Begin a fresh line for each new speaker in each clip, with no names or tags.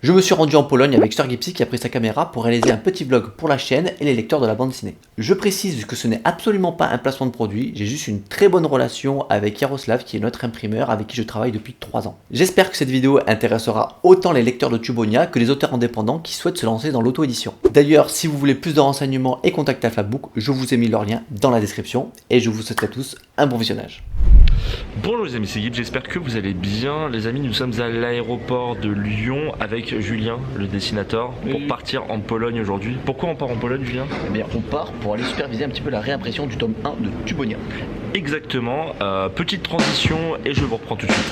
Je me suis rendu en Pologne avec Sir Gipsy qui a pris sa caméra pour réaliser un petit vlog pour la chaîne et les lecteurs de la bande dessinée. Je précise que ce n'est absolument pas un placement de produit, j'ai juste une très bonne relation avec Yaroslav qui est notre imprimeur avec qui je travaille depuis 3 ans. J'espère que cette vidéo intéressera autant les lecteurs de Tubonia que les auteurs indépendants qui souhaitent se lancer dans l'auto-édition. D'ailleurs, si vous voulez plus de renseignements et contacter Alphabook, je vous ai mis leur lien dans la description et je vous souhaite à tous un bon visionnage.
Bonjour les amis, c'est Guy, j'espère que vous allez bien. Les amis, nous sommes à l'aéroport de Lyon avec Julien, le dessinateur, pour partir en Pologne aujourd'hui. Pourquoi on part en Pologne, Julien?
Eh bien, on part pour aller superviser un petit peu la réimpression du tome 1 de Tubonia.
Exactement, petite transition et je vous reprends tout de suite.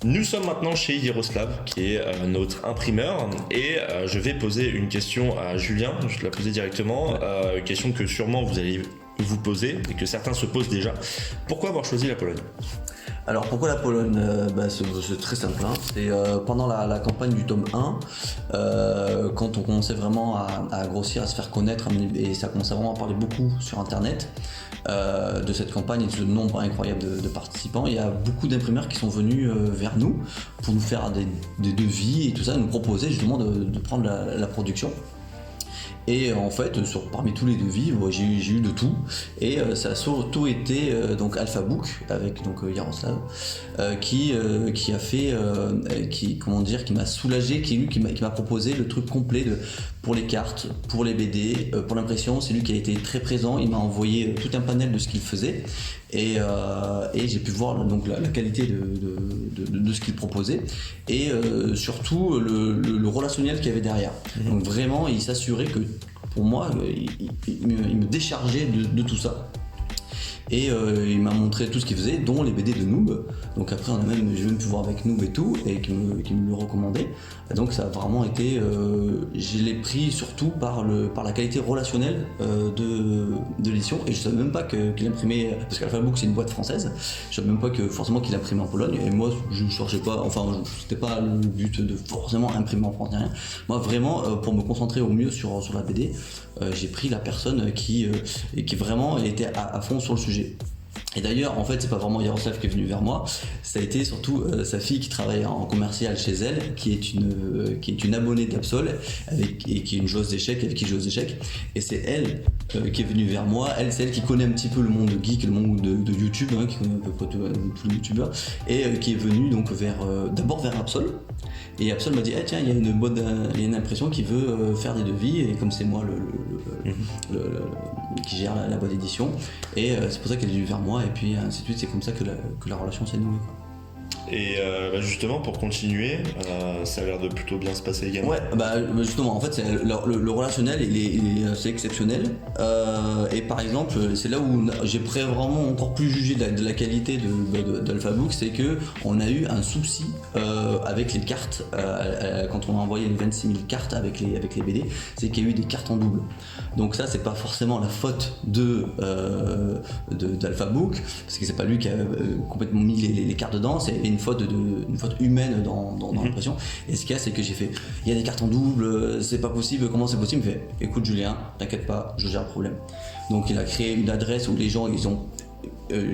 Nous sommes maintenant chez Yaroslav, qui est notre imprimeur, et je vais poser une question à Julien, je vais la poser directement, une question que sûrement vous allez vous poser, et que certains se posent déjà. Pourquoi avoir choisi la Pologne ?
Alors pourquoi la Pologne? C'est très simple, hein. C'est pendant la campagne du tome 1, quand on commençait vraiment à grossir, à se faire connaître, et ça commençait vraiment à parler beaucoup sur internet de cette campagne et de ce nombre incroyable de participants, il y a beaucoup d'imprimeurs qui sont venus vers nous pour nous faire des devis et tout ça, nous proposer justement de prendre la production. Et en fait, parmi tous les devis, j'ai eu de tout, et ça a surtout été donc Alphabook avec donc Yaroslav qui a fait, qui m'a soulagé, qui m'a proposé le truc complet pour les cartes, pour les BD, pour l'impression. C'est lui qui a été très présent. Il m'a envoyé tout un panel de ce qu'il faisait, et j'ai pu voir donc la qualité de ce qu'il proposait, et surtout le relationnel qu'il y avait derrière. Donc vraiment, il s'assurait que pour moi, il me déchargeait de tout ça. Et il m'a montré tout ce qu'il faisait, dont les BD de Noob. Donc après, j'ai même pu voir avec Noob et tout, et qui me le recommandait. Et donc ça a vraiment été, je l'ai pris surtout par la qualité relationnelle de l'édition. Et je savais même pas qu'il imprimait, parce qu'Alphabook c'est une boîte française, je savais même pas que forcément qu'il imprimait en Pologne. Et moi, je ne cherchais pas, enfin c'était pas le but de forcément imprimer en France ni rien. Moi vraiment, pour me concentrer au mieux sur la BD, j'ai pris la personne qui vraiment était à fond sur le sujet. Et d'ailleurs, en fait, c'est pas vraiment Yaroslav qui est venu vers moi, ça a été surtout sa fille qui travaille en commercial chez elle, qui est une abonnée d'Absol, et qui est une joueuse d'échecs, avec qui joue aux échecs. Et c'est elle qui est venue vers moi. C'est elle qui connaît un petit peu le monde geek, le monde de YouTube, hein, qui connaît à peu près tous les youtubeurs, et qui est venue donc d'abord vers Absol. Et Absol m'a dit tiens, il y a une impression qui veut faire des devis, et comme c'est moi qui gère la boîte d'édition, et c'est pour ça qu'elle est venue vers moi, et puis ainsi de suite. C'est comme ça que la relation s'est nouée, quoi.
Et justement, pour continuer, ça a l'air de plutôt bien se passer également.
Ouais, justement, en fait, le relationnel, il est assez exceptionnel. Et par exemple, c'est là où j'ai vraiment encore plus jugé de la qualité d'Alphabook, c'est que on a eu un souci avec les cartes, quand on a envoyé les 26 000 cartes avec les BD, c'est qu'il y a eu des cartes en double. Donc ça, c'est pas forcément la faute d'Alphabook, parce que c'est pas lui qui a complètement mis les cartes dedans, c'est une faute humaine dans l'impression. Et ce qu'il y a, c'est que j'ai fait, il y a des cartes en double, c'est pas possible, comment c'est possible? Il me fait, écoute Julien, t'inquiète pas, je gère le problème. Donc il a créé une adresse où les gens, ils ont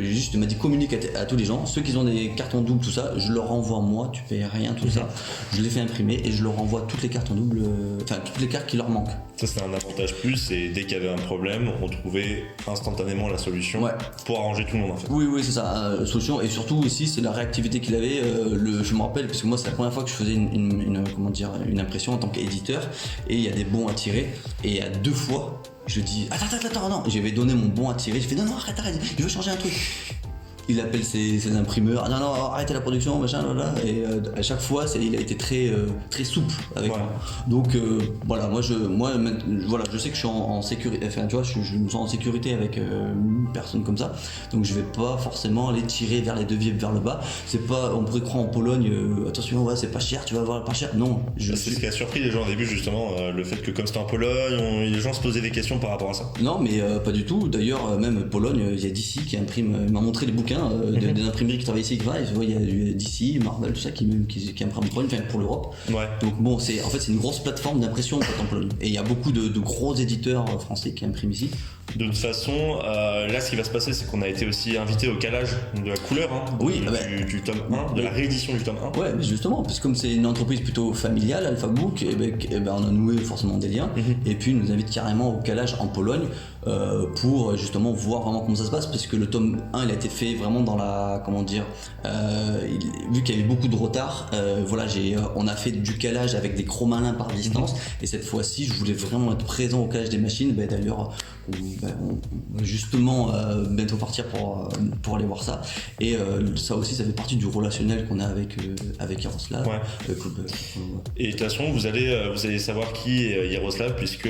juste m'a dit communique à tous les gens, ceux qui ont des cartes en double, tout ça, je leur envoie, moi, tu payes rien, tout ça, je les fais imprimer et je leur envoie toutes les cartes en double, toutes les cartes qui leur manquent.
Ça, c'est un avantage plus, et dès qu'il y avait un problème, on trouvait instantanément la solution pour arranger tout le monde en fait.
Oui, c'est ça, solution. Et surtout aussi, c'est la réactivité qu'il avait. Je me rappelle, parce que moi, c'est la première fois que je faisais une impression en tant qu'éditeur, et il y a des bons à tirer, et il y a 2 fois, je dis attends, non, j'avais donné mon bon à tirer, je fais non, arrête, je veux changer un truc. Il appelle ses imprimeurs, non, arrêtez la production, machin, et à chaque fois, il a été très souple avec moi. Donc voilà, moi je sais que je suis en sécurité, enfin tu vois, je me sens en sécurité avec une personne comme ça, donc je vais pas forcément aller tirer vers les devis vers le bas. C'est pas, on pourrait croire en Pologne, attention, c'est pas cher, tu vas voir pas cher. Non,
c'est ce qui a surpris les gens au début, justement, le fait que comme c'était en Pologne, les gens se posaient des questions par rapport à ça.
Non, mais pas du tout. D'ailleurs, même Pologne, il y a DC qui imprime, il m'a montré les bouquins des imprimeries qui travaillent ici, il y a du DC, Marvel, tout ça qui imprime en Pologne, enfin pour l'Europe. Donc bon, c'est une grosse plateforme d'impression en Pologne. Et il y a beaucoup de gros éditeurs français qui impriment ici.
De toute façon, là, ce qui va se passer, c'est qu'on a été aussi invité au calage de la couleur
Oui,
du tome 1, de la réédition du tome 1.
Ouais, mais justement, parce que comme c'est une entreprise plutôt familiale, Alphabook, on a noué forcément des liens. Et puis, il nous invite carrément au calage en Pologne pour justement voir vraiment comment ça se passe, parce que le tome 1, il a été fait vraiment dans la, comment dire, vu qu'il y a eu beaucoup de retard, on a fait du calage avec des chromalins par distance. Et cette fois-ci, je voulais vraiment être présent au calage des machines. D'ailleurs, on va justement bientôt partir pour aller voir ça. Et ça aussi, ça fait partie du relationnel qu'on a avec Yaroslav.
Ouais. Et de toute façon, vous allez savoir qui est Yaroslav, puisque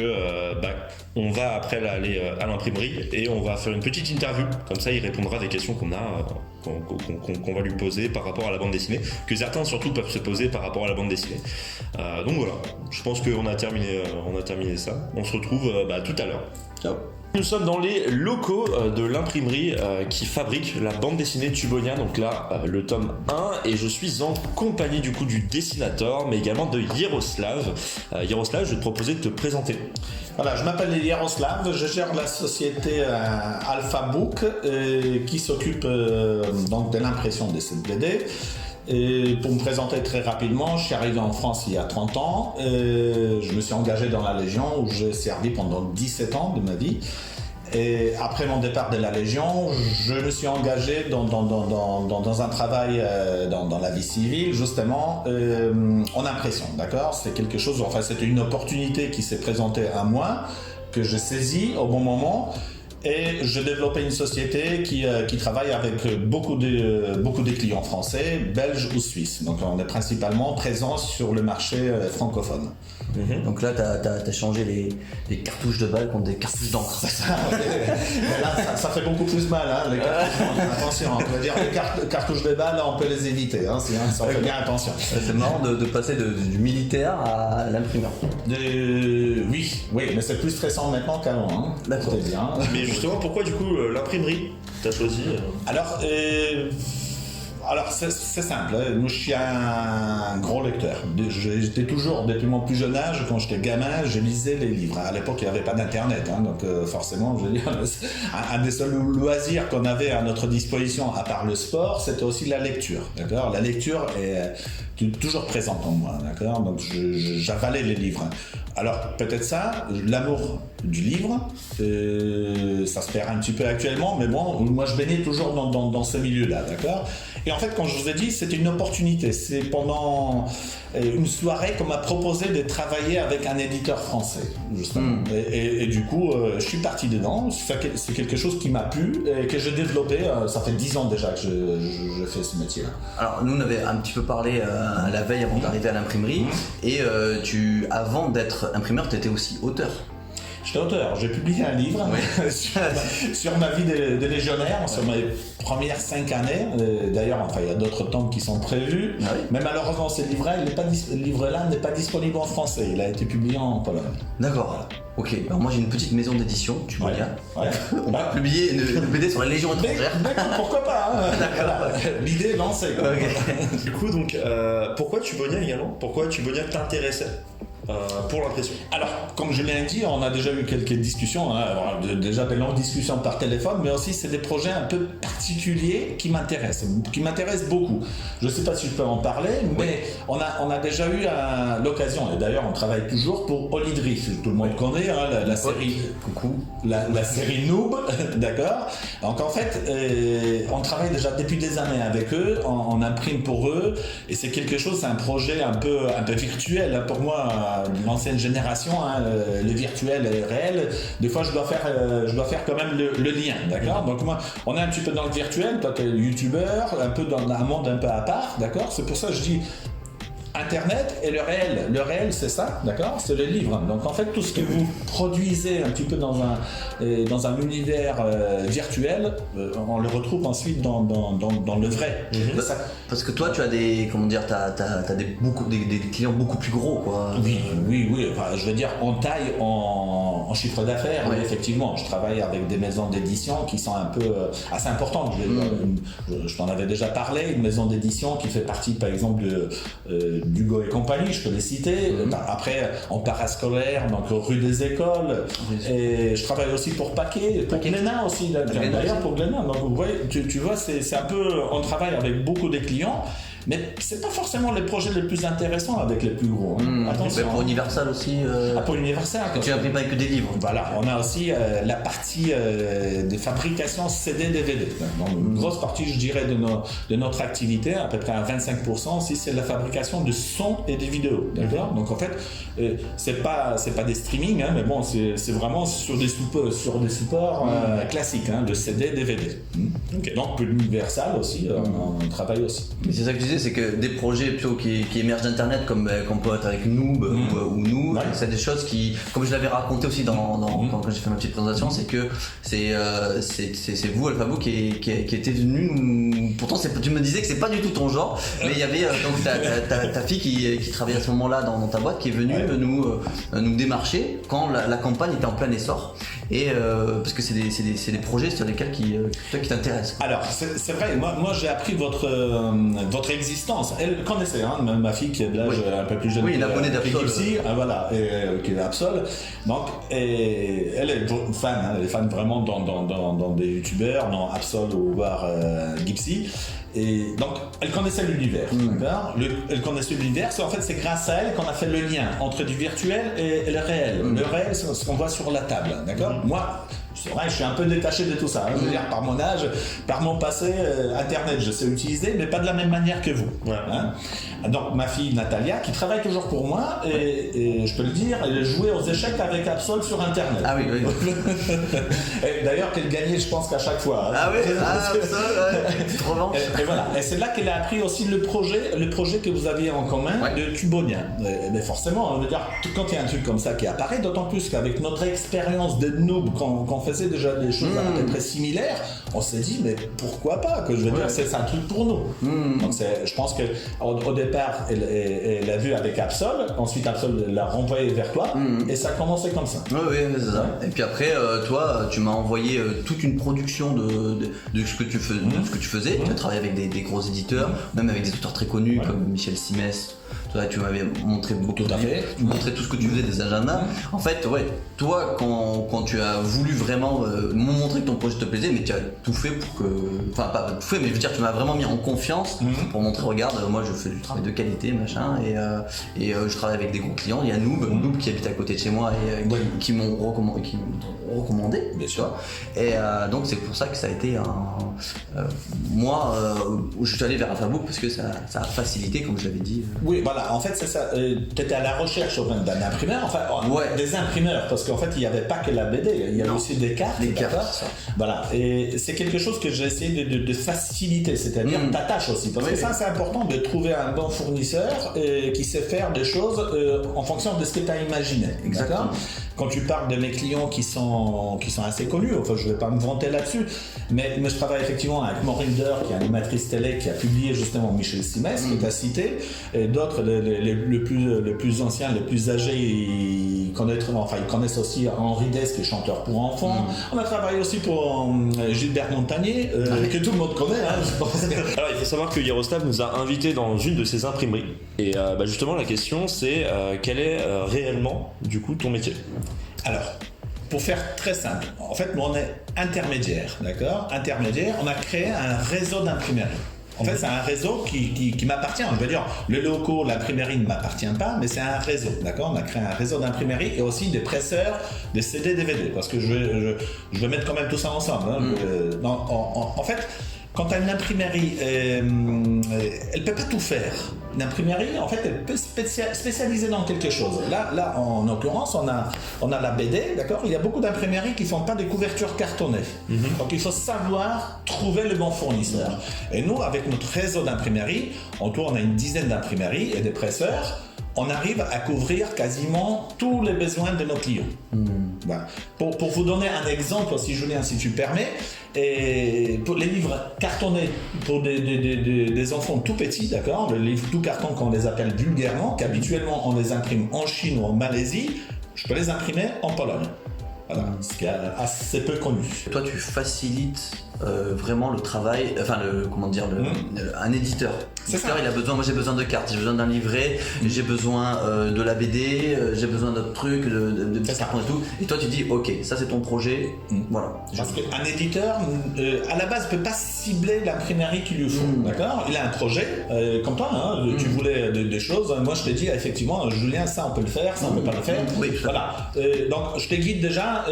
on va après aller à l'imprimerie et on va faire une petite interview. Comme ça, il répondra à des questions qu'on va lui poser par rapport à la bande dessinée, que certains surtout peuvent se poser par rapport à la bande dessinée. Donc voilà, je pense qu'on a terminé ça. On se retrouve tout à l'heure.
Ciao.
Nous sommes dans les locaux de l'imprimerie qui fabrique la bande dessinée Tubonia, donc là le tome 1, et je suis en compagnie du coup du dessinateur mais également de Yaroslav. Yaroslav, je vais te proposer de te présenter.
Voilà, je m'appelle Yaroslav, je gère la société Alphabook qui s'occupe donc de l'impression de cette BD. Et pour me présenter très rapidement, je suis arrivé en France il y a 30 ans. Je me suis engagé dans la Légion où j'ai servi pendant 17 ans de ma vie. Et après mon départ de la Légion, je me suis engagé dans un travail dans la vie civile, justement en impression, d'accord ? C'est quelque chose, enfin c'était une opportunité qui s'est présentée à moi, que j'ai saisie au bon moment. Et j'ai développé une société qui travaille avec beaucoup de clients français, belges ou suisses. Donc on est principalement présent sur le marché francophone.
Donc là, t'as changé les cartouches de balles contre des cartouches d'encre.
Là, ça fait beaucoup plus mal, hein, les cartouches. Attention, on peut dire les cartouches de balles, on peut les éviter, hein, ça fait bien attention.
C'est marrant de passer du militaire à l'imprimeur.
Oui, mais c'est plus stressant maintenant qu'avant. Hein.
D'accord.
C'est bien.
Mais justement, pourquoi du coup l'imprimerie t'as choisi
Alors c'est simple, moi je suis un gros lecteur. J'étais toujours, depuis mon plus jeune âge, quand j'étais gamin, je lisais les livres. À l'époque il n'y avait pas d'internet, hein, donc forcément, je veux dire, un des seuls loisirs qu'on avait à notre disposition, à part le sport, c'était aussi la lecture. D'accord ? La lecture est toujours présente en moi, d'accord ? Donc j'avalais les livres. Alors peut-être ça, l'amour du livre, ça se perd un petit peu actuellement, mais bon, moi je baignais toujours dans ce milieu-là, d'accord ? Et en fait, quand je vous ai dit, c'était une opportunité. C'est pendant une soirée qu'on m'a proposé de travailler avec un éditeur français, justement. Et du coup, je suis parti dedans. C'est quelque chose qui m'a plu et que j'ai développé. Ça fait 10 ans déjà que je fais ce métier-là.
Alors, nous, on avait un petit peu parlé à la veille avant d'arriver à l'imprimerie. Et avant d'être imprimeur, tu étais aussi auteur.
J'étais auteur, j'ai publié un livre sur ma vie de légionnaire, sur mes premières 5 années. D'ailleurs, enfin, il y a d'autres tomes qui sont prévus.
Ah oui.
Mais malheureusement, ce livre-là n'est pas disponible en français. Il a été publié en Pologne.
D'accord.
Voilà.
Ok, alors moi j'ai une petite maison d'édition, tu vois bien.
Ouais.
On va publier une BD sur la Légion étrangère.
D'accord, pourquoi pas hein. Voilà. L'idée est lancée. Quoi.
Okay. Du coup, donc, pourquoi Tubonia également ? Pourquoi Tubonia t'intéressait pour l'impression ?
Alors, comme je l'ai dit, on a déjà eu quelques discussions, hein, déjà des longues discussions par téléphone, mais aussi c'est des projets un peu particuliers qui m'intéressent beaucoup. Je ne sais pas si je peux en parler, mais on a déjà eu l'occasion, et d'ailleurs on travaille toujours pour Olydri, tout le monde connaît, hein, la série.
Coucou.
La série Noob, d'accord. Donc en fait, on travaille déjà depuis des années avec eux, on imprime pour eux, et c'est quelque chose, c'est un projet un peu virtuel hein, pour moi. L'ancienne génération, hein, le virtuel et le réel, des fois je dois faire quand même le lien, d'accord ? Donc moi, on est un petit peu dans le virtuel, toi tu es youtubeur, un peu dans un monde un peu à part, d'accord ? C'est pour ça que je dis Internet et le réel. Le réel, c'est ça, d'accord ? C'est le livre. Donc en fait, tout ce que vous produisez un petit peu dans un univers virtuel, on le retrouve ensuite dans le vrai.
Parce que toi, tu as des clients beaucoup plus gros, quoi.
Oui. Enfin, je veux dire, en taille, en en chiffre d'affaires, oui, effectivement, je travaille avec des maisons d'édition qui sont un peu assez importantes. Je t'en avais déjà parlé, une maison d'édition qui fait partie, par exemple, d'Hugo et compagnie, je peux les citer. Après, en parascolaire, donc rue des Écoles. Et je travaille aussi pour Paquet, pour Glénat aussi, d'ailleurs pour Glénat. Donc, vous voyez, tu vois, c'est un peu, on travaille avec beaucoup de clients. Mais c'est pas forcément les projets les plus intéressants avec les plus gros.
Attention. Pour Universal aussi.
Pour Universal.
Tu n'imprimes pas que des livres.
Voilà, on a aussi la partie des fabrications CD-DVD. Une grosse partie, je dirais, de notre activité, à peu près à 25%, aussi, c'est la fabrication de sons et de vidéos. D'accord. Donc en fait, c'est pas des streamings, mais bon, c'est vraiment sur des supports classiques, de CD-DVD. Donc pour Universal aussi, on travaille aussi.
Mais c'est ça que je disais, c'est que des projets plutôt qui émergent d'internet comme qu'on peut être avec Noob ou nous, c'est des choses qui, comme je l'avais raconté aussi quand j'ai fait ma petite présentation, c'est que c'est vous Alphabook qui était venu pourtant tu me disais que c'est pas du tout ton genre, mais il y avait donc ta fille qui travaillait à ce moment-là dans ta boîte qui est venue nous démarcher quand la campagne était en plein essor. Et parce que c'est des projets sur lesquels qui t'intéressent.
Alors c'est vrai, moi j'ai appris votre existence. Elle connaissait, même ma fille qui est de l'âge un peu plus jeune.
Oui, l'abonnée d'Absol.
Voilà, qui est Absol. Donc elle est fan, elle est fan vraiment dans des youtubeurs, dans Absol ou voire Gipsy. Et donc, elle connaissait l'univers. Elle connaissait l'univers. En fait, c'est grâce à elle qu'on a fait le lien entre du virtuel et le réel. Le réel, c'est ce qu'on voit sur la table. D'accord. Moi, c'est vrai, je suis un peu détaché de tout ça. Je veux dire, par mon âge, par mon passé, Internet, je sais utiliser, mais pas de la même manière que vous. Donc, ma fille Natalia, qui travaille toujours pour moi, et je peux le dire, elle jouait aux échecs avec Absol sur Internet.
Ah oui.
Et d'ailleurs, qu'elle gagnait, je pense qu'à chaque fois.
Ah oui, Absol, trop revanche.
Et voilà. Et c'est là qu'elle a appris aussi le projet que vous aviez en commun de Cubonia. Mais forcément, on veut dire, quand il y a un truc comme ça qui apparaît, d'autant plus qu'avec notre expérience de noob, qu'on faisait déjà des choses à peu près similaires, on s'est dit, mais pourquoi pas, que je veux dire, c'est un truc pour nous. Donc je pense qu'au départ, elle a vu avec Absol, ensuite Absol l'a renvoyé vers toi, et ça a commencé comme ça.
Oui, c'est ça. Et puis après, toi, tu m'as envoyé toute une production de ce que tu faisais. Tu as travaillé avec des gros éditeurs, même avec des auteurs très connus comme Michel Simès. Toi, tu m'avais montré beaucoup de livres, tu montrais tout ce que tu faisais, des agendas. En fait, toi, quand tu as voulu vraiment montrer que ton projet te plaisait, mais tu as tout fait pour que... Enfin, pas tout fait, mais je veux dire, tu m'as vraiment mis en confiance pour montrer, regarde, moi je fais du travail de qualité, machin, et je travaille avec des gros clients. Il y a Noob qui habite à côté de chez moi et qui m'ont recommandé, bien sûr. Et donc, c'est pour ça que ça a été moi, je suis allé vers Alphabook parce que ça a facilité, comme je l'avais dit.
Oui, voilà, en fait, c'est ça. Tu étais à la recherche d'un imprimeur, enfin, des imprimeurs, parce qu'en fait, il n'y avait pas que la BD, il y avait aussi des cartes.
Des cartes.
Voilà, et c'est quelque chose que j'ai essayé de faciliter, c'est-à-dire ta tâche aussi. Parce que ça, c'est important de trouver un bon fournisseur qui sait faire des choses en fonction de ce que tu as imaginé.
Exactement.
Quand tu parles de mes clients qui sont assez connus, enfin je ne vais pas me vanter là-dessus, mais je travaille effectivement avec Maureen Deur, qui est animatrice télé, qui a publié justement Michel Simès, que tu as cité, et d'autres, les plus anciens, les plus âgés, ils connaissent aussi Henri Dess, qui est chanteur pour enfants. On a travaillé aussi pour Gilbert Montagnier, que tout le monde connaît, je pense.
Alors il faut savoir que Yaroslav nous a invités dans une de ses imprimeries, et justement la question c'est quel est réellement du coup ton métier?
Alors, pour faire très simple, en fait, nous on est intermédiaire, d'accord? Intermédiaire, on a créé un réseau d'imprimerie. En fait, c'est un réseau qui m'appartient. Je veux dire, le loco, l'imprimerie ne m'appartient pas, mais c'est un réseau, d'accord? On a créé un réseau d'imprimerie et aussi des presseurs, des CD, DVD, parce que je vais mettre quand même tout ça ensemble. En fait, quand tu as une imprimerie, elle ne peut pas tout faire. Une imprimerie, en fait, elle peut spécialiser dans quelque chose. Là, en l'occurrence, on a la BD, d'accord? Il y a beaucoup d'imprimeries qui ne font pas des couvertures cartonnées. Donc, il faut savoir trouver le bon fournisseur. Et nous, avec notre réseau d'imprimerie, autour, on a une dizaine d'imprimeries et des presseurs. On arrive à couvrir quasiment tous les besoins de nos clients. Voilà. Pour vous donner un exemple aussi, Julien, si tu permets, et pour les livres cartonnés pour des enfants tout petits, d'accord, les livres tout carton qu'on les appelle vulgairement, qu'habituellement on les imprime en Chine ou en Malaisie, je peux les imprimer en Pologne. Voilà, ce qui est assez peu connu.
Toi, tu facilites vraiment le travail, un éditeur. L'éditeur, il a besoin, moi j'ai besoin de cartes, j'ai besoin d'un livret, j'ai besoin de la BD, j'ai besoin d'autres trucs, de petits cartons et tout. Et toi, tu dis, ok, ça c'est ton projet, voilà.
Parce qu'un éditeur, à la base, peut pas cibler l'imprimerie qu'il lui faut, d'accord? Il a un projet, comme toi, hein, tu voulais des choses. Moi, je t'ai dit, effectivement, Julien, ça on peut le faire, ça on peut pas le faire.
Oui,
voilà. Donc, je te guide déjà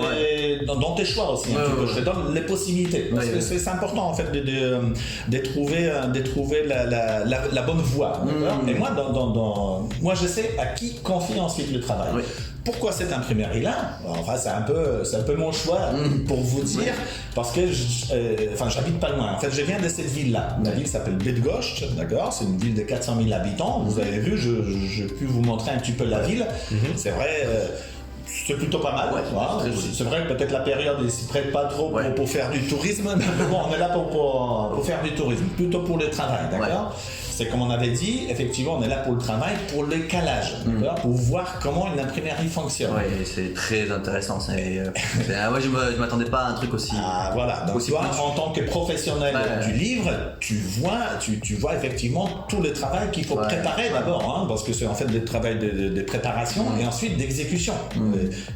dans tes choix aussi. Je te donne les possibilités. Parce que c'est important, en fait, de trouver la bonne voie. Et moi, moi, je sais à qui confier ensuite le travail. Oui. Pourquoi cette imprimerie-là? Enfin, c'est un peu mon choix pour vous dire, parce que j'habite pas loin. En fait, je viens de cette ville-là. La ville s'appelle Bydgoszcz, d'accord? C'est une ville de 400 000 habitants. Vous avez vu, je peux vous montrer un petit peu la ville. C'est vrai. C'est plutôt pas mal. C'est vrai que peut-être la période ne s'y prête pas trop pour faire du tourisme, mais bon, on est là pour faire du tourisme, plutôt pour le travail, d'accord? C'est comme on avait dit, effectivement, on est là pour le travail, pour le calage, d'accord? Pour voir comment une imprimerie fonctionne.
Oui, c'est très intéressant. Moi, je m'attendais pas à un truc aussi.
Ah, voilà. Donc, toi, en tant que professionnel du livre, tu vois effectivement tout le travail qu'il faut préparer d'abord, hein, parce que c'est en fait des travail de préparation et ensuite d'exécution.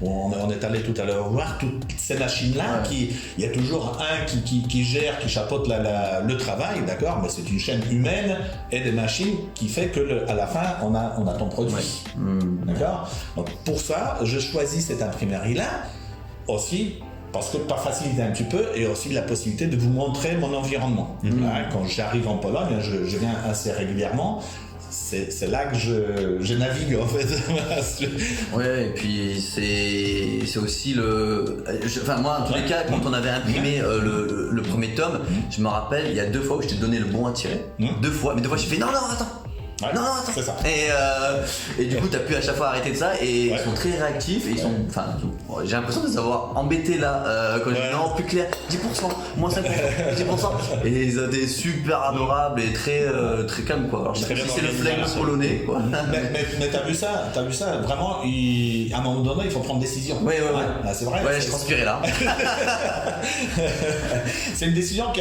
On est allé tout à l'heure voir toutes ces machines-là, il y a toujours un qui gère, qui chapeaute le travail, d'accord? Mais c'est une chaîne humaine et des machines qui fait que à la fin on a ton produit, d'accord? Donc pour ça je choisis cette imprimerie-là aussi parce que par faciliter un petit peu et aussi la possibilité de vous montrer mon environnement. Là, quand j'arrive en Pologne, je viens assez régulièrement. C'est là que je navigue en fait.
Ouais, et puis c'est aussi moi en tous les cas, quand on avait imprimé le premier tome, je me rappelle, il y a 2 fois où je t'ai donné le bon à tirer. 2 fois, mais 2 fois j'ai fait non, attends.
Ouais,
non, attends.
C'est ça.
Et du coup, t'as pu à chaque fois arrêter de ça et ils sont très réactifs et j'ai l'impression de les avoir embêtés là quand je dis non, plus clair, 10%, moins 5%, 10%. Et ils étaient super adorables et très calmes quoi. Alors je sais pas si c'est le flegme polonais quoi.
Mais t'as vu ça, vraiment, à un moment donné, il faut prendre décision.
Oui.
Ah, c'est vrai.
Ouais, je transpirais là.
C'est une décision qui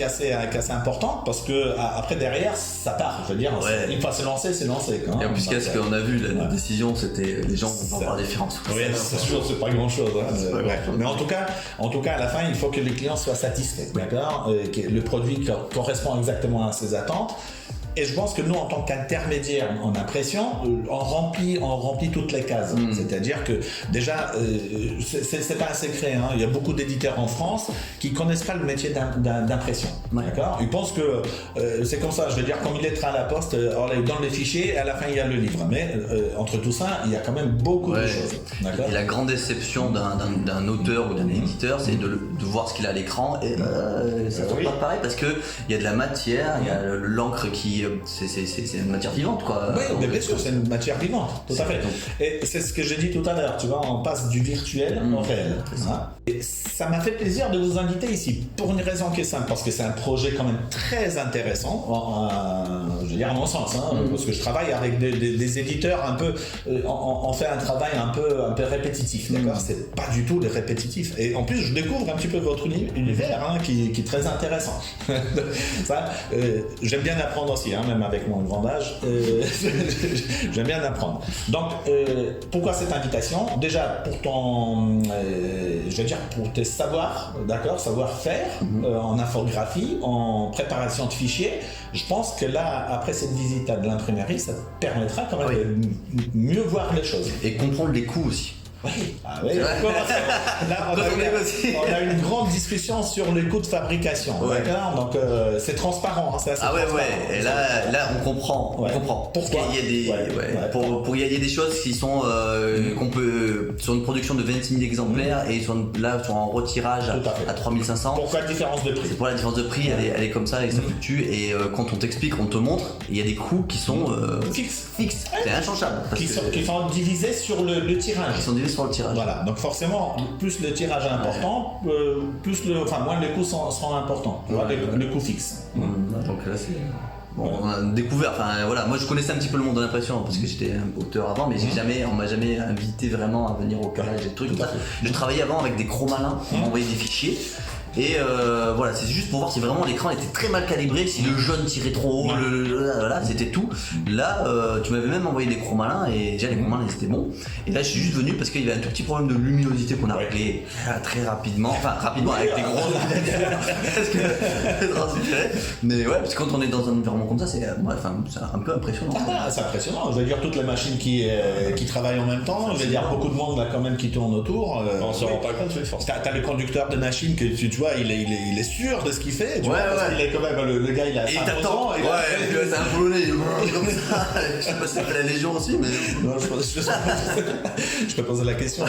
est assez importante parce que après derrière, ça part. Je veux dire, une fois c'est lancé, c'est lancé. Quand
et en plus, qu'est-ce qu'on a vu, la décision, c'était les gens vont pas voir la différence.
Oui, c'est pas grand-chose. Mais en tout cas, à la fin, il faut que les clients soient satisfaits, d'accord? Que le produit correspond exactement à ses attentes. Et je pense que nous, en tant qu'intermédiaire en impression, on remplit toutes les cases. C'est-à-dire que déjà, c'est pas un secret. Hein. Il y a beaucoup d'éditeurs en France qui connaissent pas le métier d'impression. D'accord? Ils pensent que c'est comme ça. Je veux dire, comme il est à la poste, on donne les fichiers et à la fin il y a le livre. Mais entre tout ça, il y a quand même beaucoup de choses. D'accord?
Et la grande déception d'un auteur ou d'un éditeur, c'est de voir ce qu'il a à l'écran et ça sort pas pareil parce que il y a de la matière, il y a l'encre qui c'est une matière vivante quoi.
Oui, mais bien sûr, c'est une matière vivante, tout à fait. Et c'est ce que j'ai dit tout à l'heure, tu vois, on passe du virtuel au réel. Hein. Et ça m'a fait plaisir de vous inviter ici, pour une raison qui est simple, parce que c'est un projet quand même très intéressant, je veux dire à mon sens, hein, parce que je travaille avec des éditeurs un peu, on fait un travail un peu répétitif, d'accord? C'est pas du tout le répétitif. Et en plus, je découvre un petit peu votre univers, hein, qui est très intéressant. Ça, j'aime bien apprendre aussi. Hein, même avec mon grand âge, j'aime bien apprendre. Donc, pourquoi cette invitation? Déjà pour je veux dire pour tes savoirs, d'accord, savoir-faire en infographie, en préparation de fichiers. Je pense que là, après cette visite à de l'imprimerie, ça te permettra quand même de mieux voir les choses
et comprendre les coûts aussi.
Oui, là, on a eu une grande discussion sur les coûts de fabrication, d'accord? Donc c'est transparent, hein, c'est assez transparent.
Et là on comprend,
Pourquoi?
Il y a des choses qui sont qu'on peut sur une production de 26 000 exemplaires et sur un retirage à 3500.
Pourquoi la différence de prix?
C'est pour la différence de prix, elle est comme ça et ça fluctue et quand on t'explique, on te montre, il y a des coûts qui sont
fixes.
C'est inchangeable.
Qui sont divisés sur le tirage.
Ils sont divisés sur le tirage.
Voilà, donc forcément, plus le tirage est important, moins les coûts seront importants, le coût fixe.
Donc là, Bon, on a découvert, enfin voilà, moi je connaissais un petit peu le monde de l'impression parce que j'étais auteur avant, mais on m'a jamais invité vraiment à venir au calage et tout ça. Je travaillais avant avec des Chromalins, on m'envoyait des fichiers. Et voilà, c'est juste pour voir si vraiment l'écran était très mal calibré, si le jaune tirait trop haut, voilà, c'était tout. Là, tu m'avais même envoyé des Chromalins et déjà les Chromalins c'était bon. Et là, je suis juste venu parce qu'il y avait un tout petit problème de luminosité qu'on a réglé très rapidement. Enfin, rapidement avec des gros parce que c'est transféré. Mais ouais, parce que quand on est dans un environnement comme ça, c'est un peu impressionnant.
C'est impressionnant. Je veux dire, toutes les machines qui travaillent en même temps, je veux dire, beaucoup de monde là quand même qui tourne autour.
On se rend pas compte, forcément.
T'as le conducteur de machine que tu vois, il est sûr de ce qu'il fait, tu vois, parce qu'il est quand même, le gars il a 5 ans.
C'est un Polonais, il est comme ça. Je sais pas si ça fait la Légion aussi, mais.
Non, je peux poser la question.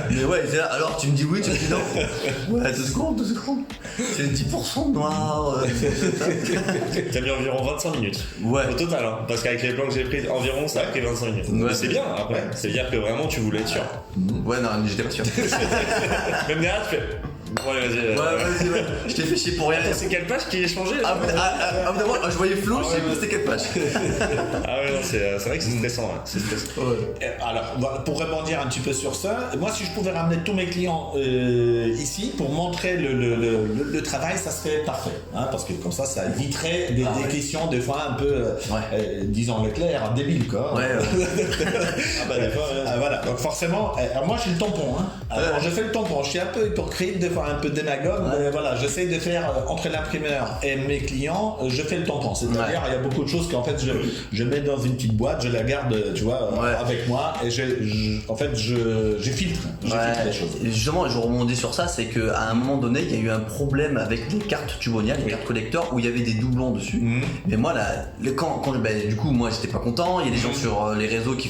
Mais ouais, c'est là, alors tu me dis oui, tu me dis non. Ouais, 2 secondes. C'est 10% de noir.
T'as mis environ 25 minutes.
Ouais.
Au total, hein, parce qu'avec les plans que j'ai pris, environ ça a pris 25 minutes.
Ouais.
Mais c'est bien après, c'est-à-dire que vraiment tu voulais être sûr.
Ouais, non, j'étais pas sûr.
Même derrière, tu fais. Ouais, vas-y.
Ouais. Je t'ai fait chier pour rien.
Attends, c'est quelle page qui est changée là
Je voyais flou, je sais pas c'était quelle page.
Ah ouais, non, c'est vrai que c'est stressant. Hein. C'est stressant.
Ouais. Alors, pour rebondir un petit peu sur ça, moi si je pouvais ramener tous mes clients ici pour montrer le travail, ça serait parfait. Hein, parce que comme ça éviterait des questions des fois un peu, disons-le clair, débiles quoi.
Ouais.
Des fois,
voilà, donc forcément, moi j'ai le tampon. Hein. Alors je fais le tampon, je suis un peu hypocrite, des fois un peu démagogue, mais voilà, j'essaie de faire entre l'imprimeur et mes clients, je fais le tampon. C'est-à-dire, il y a beaucoup de choses qu'en fait je mets dans une petite boîte, je la garde, tu vois, avec moi, et je filtre, les choses.
Et justement, je rebondis sur ça, c'est qu'à un moment donné, il y a eu un problème avec les cartes Tubonia, les cartes collector, où il y avait des doublons dessus. Mais moi, là, du coup, moi, j'étais pas content. Il y a des gens sur les réseaux qui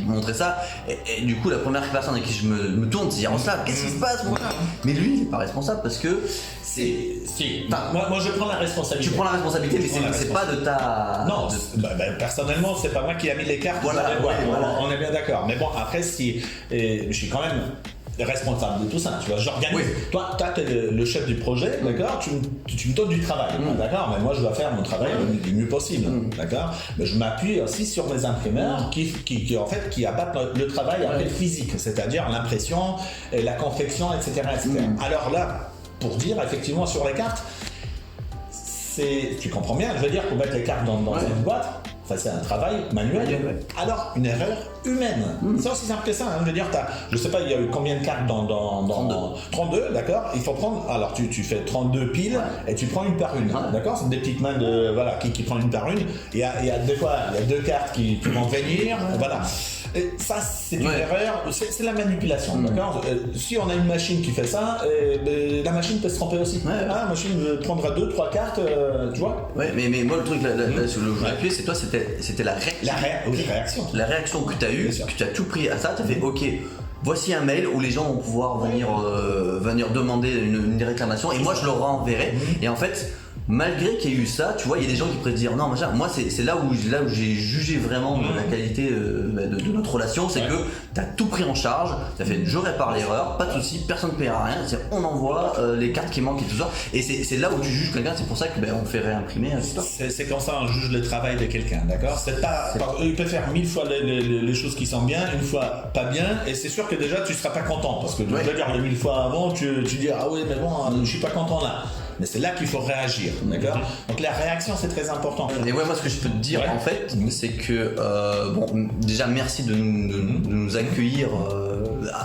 montraient ça, et du coup, la première personne à qui je me tourne, c'est Yaroslav, qu'est-ce qui se passe, mon gars ? Mais lui, il est pas responsable parce que
Si. Moi, je prends la responsabilité.
Tu prends la responsabilité, mais c'est pas de ta.
Non, personnellement, c'est pas moi qui a mis les cartes.
Voilà.
On est bien d'accord. Mais bon, après, je suis quand même responsable de tout ça, tu vois, j'organise. Toi, t'es le chef du projet, d'accord, tu me donnes du travail, d'accord, mais moi je dois faire mon travail du mieux possible, d'accord, mais je m'appuie aussi sur mes imprimeurs qui en fait, qui abattent le travail après physique, c'est-à-dire l'impression, la confection, etc. Alors là, pour dire, effectivement, sur les cartes, tu comprends bien, je veux dire, pour mettre les cartes dans une boîte, c'est un travail manuel. Alors, une erreur humaine. C'est aussi simple que ça. Hein. Je veux dire, je sais pas, il y a eu combien de cartes dans 32, d'accord. Il faut prendre. Alors, tu fais 32 piles et tu prends une par une, d'accord. C'est des petites mains qui prennent une par une. Il y a des fois, il y a 2 cartes qui vont venir, voilà. Et ça, c'est une erreur, c'est la manipulation, d'accord. Si on a une machine qui fait ça, la machine peut se tromper aussi. La machine prendra 2-3 cartes, tu vois.
Ouais, mais moi, le truc là, sur le jeu appuyé, c'est toi, c'était la réaction. La réaction que tu as eue, que tu as tout pris à ça, tu as fait OK. Voici un mail où les gens vont pouvoir venir demander une réclamation et moi je leur renverrai. Et en fait, malgré qu'il y ait eu ça, tu vois, il y a des gens qui pourraient dire non, machin. Moi, c'est là où j'ai jugé vraiment de la qualité de notre relation, c'est que t'as tout pris en charge, t'as fait je répare l'erreur, pas de souci, personne ne paiera rien, on envoie les cartes qui manquent et tout ça. Et c'est là où tu juges quelqu'un, c'est pour ça que on fait réimprimer.
C'est comme ça on juge le travail de quelqu'un, d'accord. Il peut faire 1000 fois les choses qui sont bien, une fois pas bien, et c'est sûr que déjà tu seras pas content parce que tu vas dire les 1000 fois avant, tu dis ah oui mais bon, je suis pas content là. Mais c'est là qu'il faut réagir, d'accord. Donc la réaction c'est très important.
Et moi ce que je peux te dire en fait, c'est que déjà merci de nous accueillir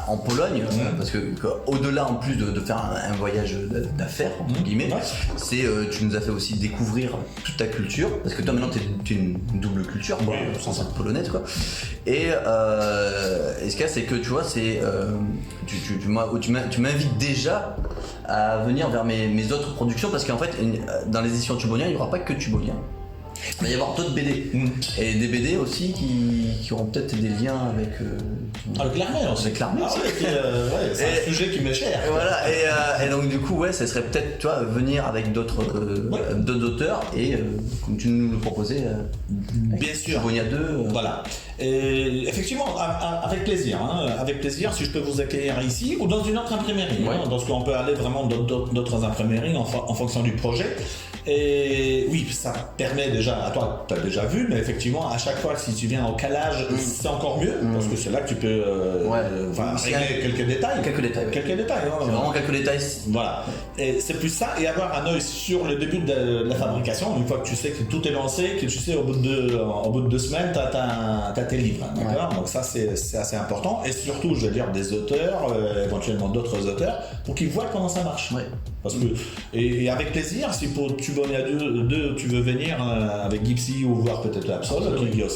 en Pologne, parce que au-delà en plus de faire un voyage d'affaires entre guillemets, c'est tu nous as fait aussi découvrir toute ta culture, parce que toi maintenant t'es une double culture, sans être polonaise quoi. Et ce qu'il y a c'est que tu vois tu m'invites déjà à venir vers mes autres productions, parce qu'en fait dans les éditions Tubonia il n'y aura pas que Tubonia. Il va y avoir d'autres BD et des BD aussi qui auront peut-être des liens avec
l'armée aussi.
Avec l'armée aussi.
C'est un sujet qui m'est cher.
Et voilà, et donc du coup ça serait peut-être toi venir avec d'autres auteurs et comme tu nous le proposais
bien sûr
Tubonia 2
voilà. Et effectivement, avec plaisir, avec plaisir, si je peux vous accueillir ici ou dans une autre imprimerie, parce qu'on peut aller vraiment dans d'autres imprimeries en fonction du projet. Et oui, ça permet déjà, à toi, tu as déjà vu, mais effectivement, à chaque fois, si tu viens au calage, c'est encore mieux, parce que c'est là que tu peux régler quelques détails.
Quelques détails.
Quelques détails. Hein,
C'est vraiment quelques détails.
Voilà. Et c'est plus ça, et avoir un œil sur le début de la fabrication, une fois que tu sais que tout est lancé, que tu sais au bout de 2 semaines, tu as tes livres. D'accord. Donc ça, c'est assez important. Et surtout, je veux dire, des auteurs, éventuellement d'autres auteurs, pour qu'ils voient comment ça marche.
Ouais.
Parce que, et avec plaisir, si pour Tubonia 2 tu veux venir avec Gipsy ou voir peut-être Absol,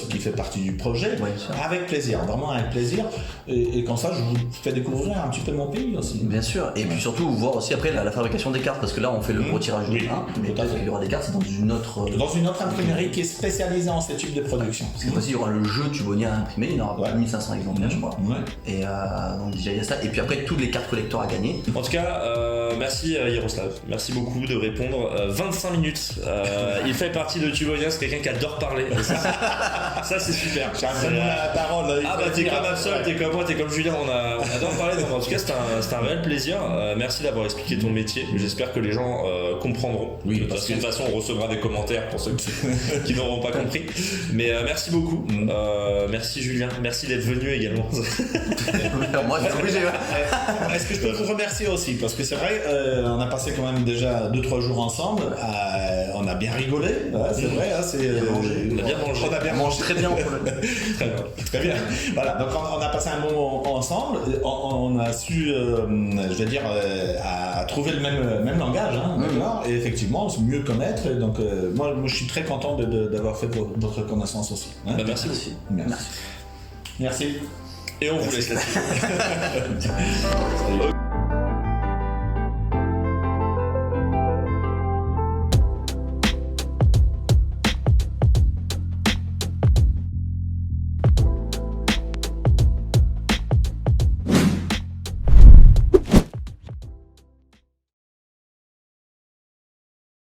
qui fait partie du projet, avec plaisir, vraiment avec plaisir. Et comme ça, je vous fais découvrir un petit peu mon pays aussi.
Bien sûr, et puis surtout voir aussi après la fabrication des cartes, parce que là on fait le gros tirage de 1, mais peut-être qu'il y aura des cartes, c'est dans une autre...
Dans une autre imprimerie qui est spécialisée en ce type de production.
Cette fois-ci, il y aura le jeu Tubonia imprimé, il y en aura 1500 exemplaires, je crois. Et donc déjà il y a ça, et puis après toutes les cartes collector à gagner.
En tout cas, merci Yaroslav, merci beaucoup de répondre. 25 minutes, il fait partie de Tubonia, c'est quelqu'un qui adore parler. Ça c'est super.
La parole.
Ah bah t'es comme Absol, t'es comme moi, t'es comme Julien, on adore parler. Donc en tout cas c'est un réel plaisir. Merci d'avoir expliqué ton métier. J'espère que les gens comprendront.
Oui,
parce que de toute façon on recevra des commentaires pour ceux qui n'auront pas compris. Mais merci beaucoup. Merci Julien, merci d'être venu également.
Moi c'est obligé.
Est-ce que je peux vous remercier aussi, parce que c'est vrai, on a passé quand même déjà 2-3 jours ensemble, on a bien rigolé, c'est vrai,
on a bien mangé.
On a bien mangé
très bien en Pologne.
Très bien. Voilà, donc on a passé un moment ensemble, on a su, je vais dire, à trouver le même langage, hein, d'accord, et effectivement, se mieux connaître. Donc moi je suis très content d'avoir fait votre connaissance aussi. Hein.
Bah, merci aussi.
Merci.
Et on vous laisse là-dessus. Salut.